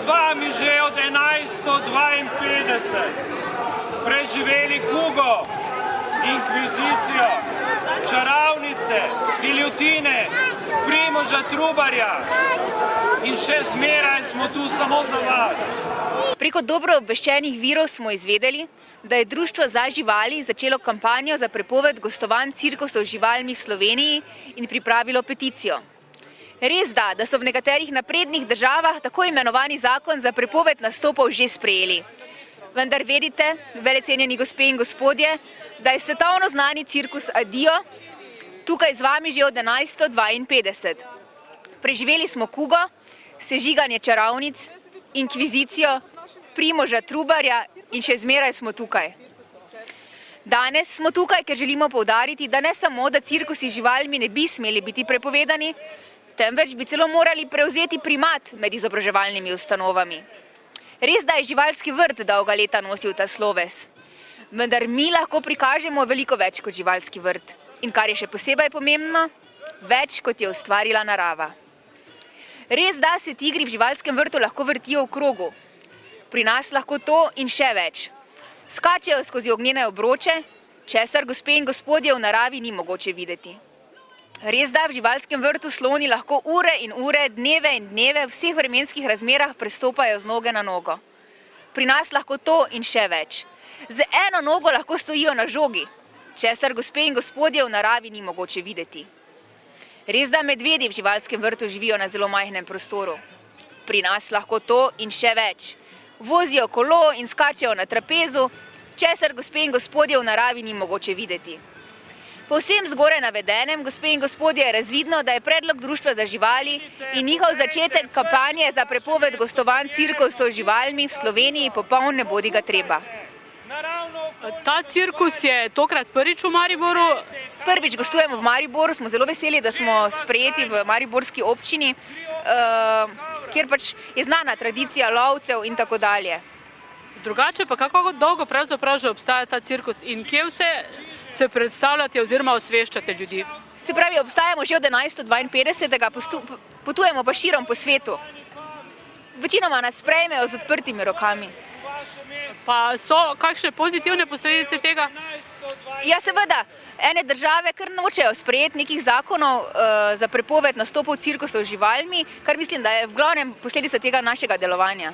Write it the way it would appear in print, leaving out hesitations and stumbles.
vami že od 1152, preživeli kugo, inkvizicijo, čarovnice, giljotine, Primoža Trubarja in še zmeraj smo tu samo za vas. Preko dobro obveščenih virov smo izvedeli, da je Društvo za živali začelo kampanjo za prepoved gostovanj cirkusov z živalmi v Sloveniji in pripravilo peticijo. Res da so v nekaterih naprednih državah tako imenovani zakon za prepoved nastopov že sprejeli. Vendar vedite, velecenjeni gospe in gospodje, da je svetovno znani cirkus Adio tukaj z vami že od 1152. Preživeli smo kugo, sežiganje čarovnic, inkvizicijo, Primoža Trubarja in še zmeraj smo tukaj. Danes smo tukaj, ker želimo poudariti, da ne samo, da cirkusi z živalmi ne bi smeli biti prepovedani, temveč bi celo morali prevzeti primat med izobraževalnimi ustanovami. Res da je živalski vrt dolga leta nosil ta sloves, vendar mi lahko prikažemo veliko več kot živalski vrt. In kar je še posebej pomembno, več kot je ustvarila narava. Res da se tigri v živalskem vrtu lahko vrtijo v krogu. Pri nas lahko to in še več. Skačejo skozi ognjene obroče, česar gospe in gospodje v naravi ni mogoče videti. Res da v živalskem vrtu sloni lahko ure in ure, dneve in dneve v vseh vremenskih razmerah prestopajo z noge na nogo. Pri nas lahko to in še več. Z eno nogo lahko stojijo na žogi, česar gospe in gospodje v naravi ni mogoče videti. Res da medvedi v živalskem vrtu živijo na zelo majhnem prostoru. Pri nas lahko to in še več. Vozijo kolo in skačejo na trapezu, česar gospe in gospodje v naravi ni mogoče videti. Po vsem zgoraj navedenem, gospe in gospodje, je razvidno, da je predlog Društva za živali in njihov začetek kampanje za prepoved gostovanj cirkusov z živalmi v Sloveniji popoln ne bodi ga treba. Ta cirkus je tokrat prvič v Mariboru. Prvič gostujemo v Mariboru, smo zelo veseli, da smo sprejeti v mariborski občini, kjer pač je znana tradicija lovcev in tako dalje. Drugače pa kako dolgo pravzaprav že obstaja ta cirkus in kje vse se predstavljate oziroma osveščate ljudi? Se pravi, obstajamo že od 1152, potujemo pa širom po svetu. Večinoma nas sprejmejo z odprtimi rokami. Pa so kakšne pozitivne posledice tega? Ja, seveda, ene države kar nočejo sprejeti nekih zakonov za prepoved nastopov cirkusov z živalmi, kar mislim, da je v glavnem posledica tega našega delovanja.